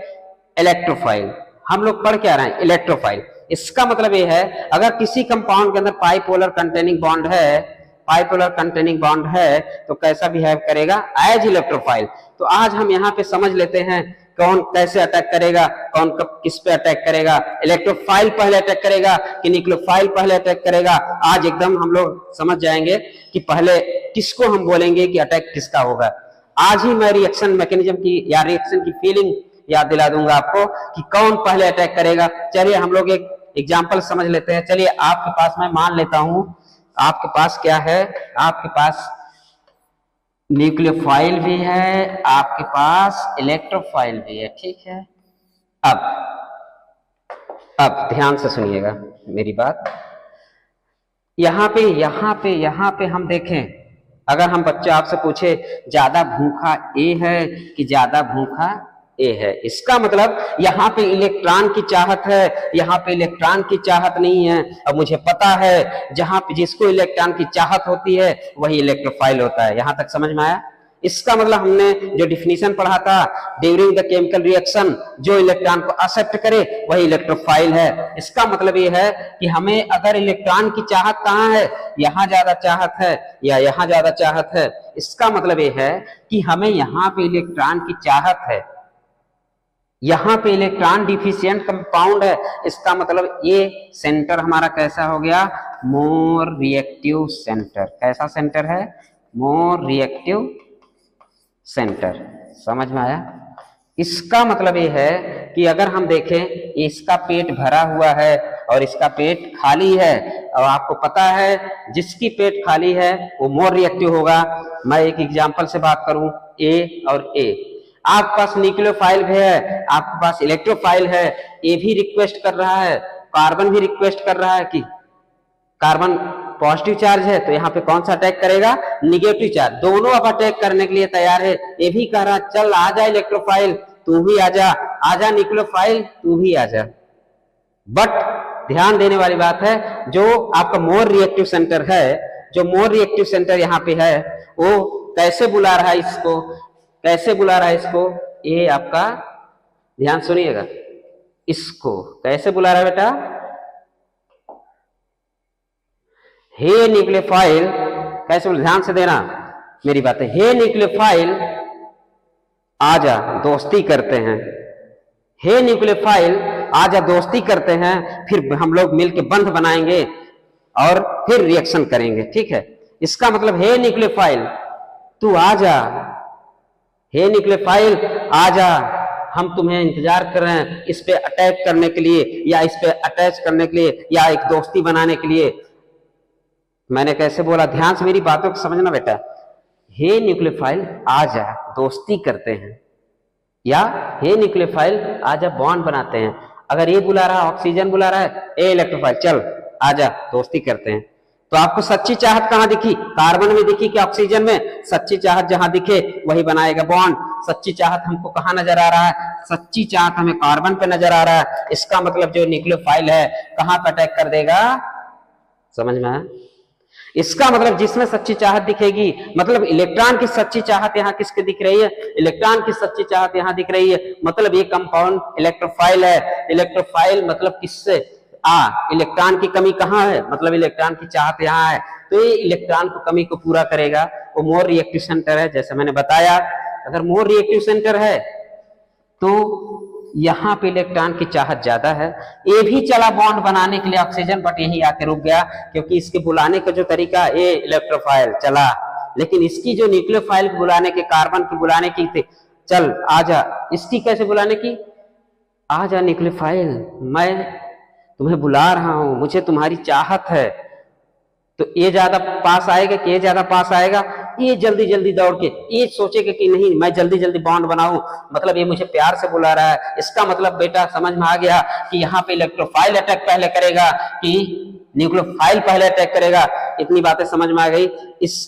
इलेक्ट्रोफाइल, हम लोग पढ़ के आ रहे हैं इलेक्ट्रोफाइल। इसका मतलब ये है अगर किसी कंपाउंड के अंदर पाई पोलर कंटेनिंग बॉन्ड है, पाई पोलर कंटेनिंग बॉन्ड है, तो कैसा बिहेव करेगा, एज इलेक्ट्रोफाइल। तो आज हम यहाँ पे समझ लेते हैं कौन कैसे अटैक करेगा, कौन कब किस पे अटैक करेगा, इलेक्ट्रोफाइल पहले अटैक करेगा कि न्यूक्लियोफाइल पहले अटैक करेगा। आज एकदम हम लोग समझ जाएंगे कि पहले किसको हम बोलेंगे कि अटैक किसका होगा। आज ही मैं रिएक्शन मैकेनिज्म की या रिएक्शन की फीलिंग याद दिला दूंगा आपको कि कौन पहले अटैक करेगा। चलिए हम लोग एक एग्जाम्पल समझ लेते हैं। चलिए आपके पास मैं मान लेता हूं, आपके पास क्या है, आपके पास न्यूक्लियोफाइल भी है आपके पास, इलेक्ट्रोफाइल भी है, ठीक है। अब ध्यान से सुनिएगा मेरी बात। यहाँ पे हम देखें, अगर हम बच्चा आपसे पूछे ज्यादा भूखा ए है कि ज्यादा भूखा ए है, इसका मतलब यहाँ पे इलेक्ट्रॉन की चाहत है, यहाँ पे इलेक्ट्रॉन की चाहत नहीं है। अब मुझे पता है जहां पे जिसको इलेक्ट्रॉन की चाहत होती है वही इलेक्ट्रोफाइल होता है। यहां तक समझ में आया? इसका मतलब हमने जो डिफिनीशन पढ़ा था, ड्यूरिंग द केमिकल रिएक्शन जो इलेक्ट्रॉन को एक्सेप्ट करे वही इलेक्ट्रोफाइल है। इसका मतलब ये है कि हमें अगर इलेक्ट्रॉन की चाहत कहाँ है, यहाँ ज्यादा चाहत है या यहाँ ज्यादा चाहत है, इसका मतलब ये है कि हमें यहाँ पे इलेक्ट्रॉन की चाहत है, यहाँ पे इलेक्ट्रॉन डिफिशियंट कंपाउंड है। इसका मतलब ये सेंटर हमारा कैसा हो गया? More reactive centre. कैसा सेंटर है? More reactive centre. समझ में आया? इसका मतलब ये है कि अगर हम देखें इसका पेट भरा हुआ है और इसका पेट खाली है, और आपको पता है जिसकी पेट खाली है वो मोर रिएक्टिव होगा। मैं एक एग्जांपल से बात करूं, ए और ए, आपके पास न्यूक्लियोफाइल भी है, आपके पास इलेक्ट्रोफाइल है। ए भी रिक्वेस्ट कर रहा है, कार्बन भी रिक्वेस्ट कर रहा है कि कार्बन पॉजिटिव चार्ज है तो यहाँ पे कौन सा अटैक करेगा? Negative charge. दोनों अब अटैक करने के लिए तैयार है। ये भी कह रहा चल आजा इलेक्ट्रोफाइल तू भी आजा, आजा न्यूक्लियोफाइल तू भी आजा। बट ध्यान देने वाली बात है, जो आपका मोर रिएक्टिव सेंटर है, जो मोर रिएक्टिव सेंटर यहाँ पे है, वो कैसे बुला रहा है इसको? कैसे बुला रहा है इसको? ये आपका ध्यान सुनिएगा, इसको कैसे बुला रहा है बेटा? हे न्यूक्लियोफाइल, कैसे बोल, ध्यान से देना मेरी बात है। हे न्यूक्लियोफाइल आजा दोस्ती करते हैं, हे न्यूक्लियोफाइल आजा दोस्ती करते हैं, फिर हम लोग मिलके बंध बनाएंगे और फिर रिएक्शन करेंगे, ठीक है। इसका मतलब हे न्यूक्लियोफाइल तू आजा, हे न्यूक्लियोफाइल आजा, हम तुम्हें इंतजार कर रहे हैं इस पे अटैक करने के लिए या इस पे अटैच करने के लिए या एक दोस्ती बनाने के लिए। मैंने कैसे बोला? ध्यान से मेरी बातों को समझना बेटा। हे न्यूक्लियोफाइल आजा दोस्ती करते हैं, या हे न्यूक्लियोफाइल आजा बॉन्ड बनाते हैं। अगर ये बुला रहा है, ऑक्सीजन बुला रहा है, ए इलेक्ट्रोफाइल चल आजा दोस्ती करते हैं, तो आपको सच्ची चाहत कहां दिखी? कार्बन में दिखी कि ऑक्सीजन में? सच्ची चाहत जहां दिखे वही बनाएगा बॉन्ड। सच्ची चाहत हमको कहां नजर आ रहा है? सच्ची चाहत हमें कार्बन पे नजर आ रहा है। इसका मतलब जो न्यूक्लियोफाइल है कहां पर अटैक कर देगा? समझ में आया? इसका मतलब जिसमें सच्ची चाहत दिखेगी, मतलब इलेक्ट्रॉन की सच्ची चाहत यहाँ किसके दिख रही है? इलेक्ट्रॉन की सच्ची चाहत यहाँ दिख रही है, मतलब ये कंपाउंड इलेक्ट्रोफाइल है। इलेक्ट्रोफाइल मतलब किससे? इलेक्ट्रॉन की कमी कहाँ है? मतलब इलेक्ट्रॉन की चाहत यहाँ है, तो ये इलेक्ट्रॉन को कमी को पूरा करेगा। वो मोर रिएक्टिव सेंटर है, जैसे मैंने बताया। अगर मोर रिएक्टिव सेंटर है तो यहाँ पे इलेक्ट्रॉन की चाहत ज्यादा है। ये भी चला बॉन्ड बनाने के लिए ऑक्सीजन, बट यही आके रुक गया, क्योंकि इसके बुलाने का जो तरीका ये इलेक्ट्रोफाइल चला, लेकिन इसकी जो न्यूक्लियोफाइल बुलाने के, कार्बन की बुलाने की थी, चल आजा, इसकी कैसे बुलाने की? आजा न्यूक्लियोफाइल मैं तुम्हें बुला रहा हूं, मुझे तुम्हारी चाहत है। तो ये ज्यादा पास आएगा कि ये ज्यादा पास आएगा? ये जल्दी जल्दी दौड़ के ये सोचेगा कि नहीं मैं जल्दी जल्दी बॉन्ड बनाऊं, मतलब ये मुझे प्यार से बुला रहा है। इसका मतलब बेटा समझ में आ गया कि यहाँ पे इलेक्ट्रोफाइल अटैक पहले करेगा कि न्यूक्लियोफाइल पहले अटैक करेगा। इतनी बातें समझ में आ गई।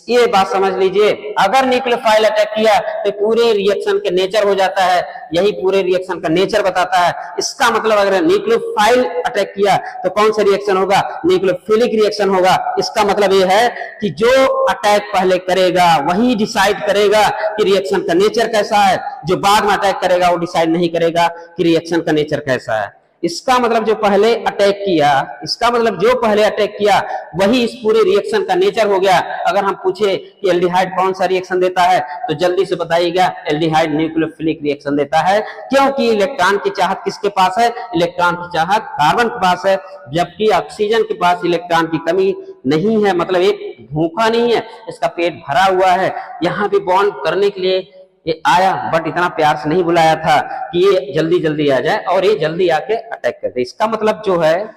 ये बात समझ लीजिए, अगर न्यूक्लियोफाइल अटैक किया तो पूरे रिएक्शन के नेचर हो जाता है, यही पूरे रिएक्शन का नेचर बताता है। इसका मतलब अगर न्यूक्लियोफाइल अटैक किया तो कौन सा रिएक्शन होगा? न्यूक्लियोफिलिक रिएक्शन होगा। इसका मतलब ये है कि जो अटैक पहले करेगा वही डिसाइड करेगा कि रिएक्शन का नेचर कैसा है, जो बाद में अटैक करेगा वो डिसाइड नहीं करेगा कि रिएक्शन का नेचर कैसा है। इसका मतलब जो पहले अटैक किया, इसका मतलब जो पहले अटैक किया वही इस पूरे रिएक्शन का नेचर हो गया। अगर हम पूछे कि एल्डिहाइड कौन सा रिएक्शन देता है तो जल्दी से बताइएगा, एल्डिहाइड न्यूक्लियोफिलिक रिएक्शन देता है, क्योंकि इलेक्ट्रॉन की चाहत किसके पास है? इलेक्ट्रॉन की चाहत कार्बन के पास है, जबकि ऑक्सीजन के पास इलेक्ट्रॉन की कमी नहीं है, मतलब एक भूखा नहीं है, इसका पेट भरा हुआ है। यहाँ भी बॉन्ड करने के लिए ये आया, बट इतना प्यार से नहीं बुलाया था कि ये जल्दी जल्दी आ जाए और ये जल्दी आके अटैक कर दे। इसका मतलब जो है,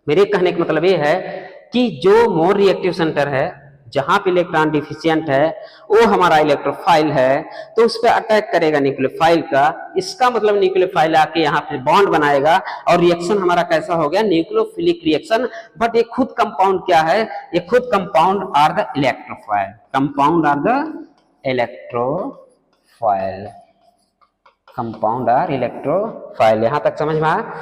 मेरे कहने का मतलब ये है कि जो मोर रिएक्टिव सेंटर है जहां पे इलेक्ट्रॉन डिफिशियंट है वो हमारा इलेक्ट्रोफाइल है, तो उस पर अटैक करेगा न्यूक्लियोफाइल का। इसका मतलब न्यूक्लियोफाइल आके यहाँ पे बॉन्ड बनाएगा और रिएक्शन हमारा कैसा हो गया, न्यूक्लियोफिलिक रिएक्शन। बट ये खुद कंपाउंड क्या है, ये खुद compound are the electrophile, compound are the electrophile, compound are electrophile. यहां तक समझ में आया?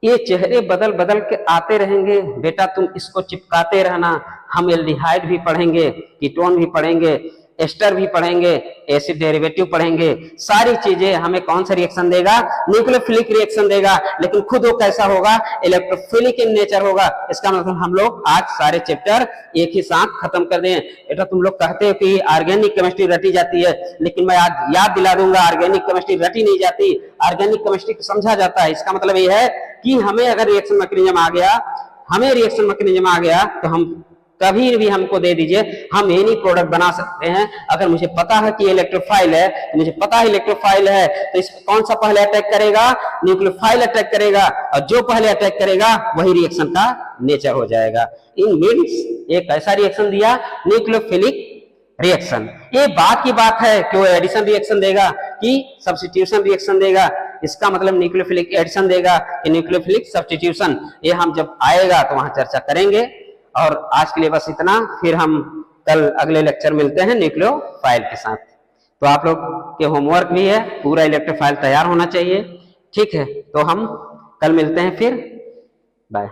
ये चेहरे बदल बदल के आते रहेंगे बेटा, तुम इसको चिपकाते रहना। हम एल्डिहाइड भी पढ़ेंगे, कीटोन भी पढ़ेंगे, एस्टर भी पढ़ेंगे, एसिड डेरिवेटिव पढ़ेंगे। सारी चीजें हमें कौन सा रिएक्शन देगा, न्यूक्लियोफिलिक रिएक्शन देगा, लेकिन खुद वो कैसा होगा, इलेक्ट्रोफिलिक इन नेचर होगा। इसका मतलब हम लोग आज सारे चैप्टर एक ही साथ खत्म कर दें। बेटा तुम लोग कहते हो कि ऑर्गेनिक केमिस्ट्री रटी जाती है, लेकिन मैं आज याद दिला दूंगा ऑर्गेनिक केमिस्ट्री रटी नहीं जाती, ऑर्गेनिक केमिस्ट्री को समझा जाता है। इसका मतलब ये है कि हमें अगर रिएक्शन मैकेनिज्म आ गया, हमें रिएक्शन मैकेनिज्म आ गया तो हम कभी भी हमको दे दीजिए, हम एनी प्रोडक्ट बना सकते हैं। अगर मुझे पता है कि इलेक्ट्रोफाइल है, तो मुझे पता है इलेक्ट्रोफाइल है, तो इस कौन सा पहले अटैक करेगा, न्यूक्लियोफाइल अटैक करेगा, और जो पहले अटैक करेगा वही रिएक्शन का नेचर हो जाएगा। इन मीन्स एक ऐसा रिएक्शन दिया, न्यूक्लियोफिलिक रिएक्शन। ये बात की बात है कि वो एडिशन रिएक्शन देगा कि सब्स्टिट्यूशन रिएक्शन देगा। इसका मतलब न्यूक्लियोफिलिक एडिशन देगा कि न्यूक्लियोफिलिक सब्स्टिट्यूशन। ये हम जब आएगा तो वहां चर्चा करेंगे। और आज के लिए बस इतना, फिर हम कल अगले लेक्चर मिलते हैं न्यूक्लियोफाइल के साथ। तो आप लोग के होमवर्क भी है, पूरा इलेक्ट्रोफाइल तैयार होना चाहिए, ठीक है। तो हम कल मिलते हैं फिर, बाय।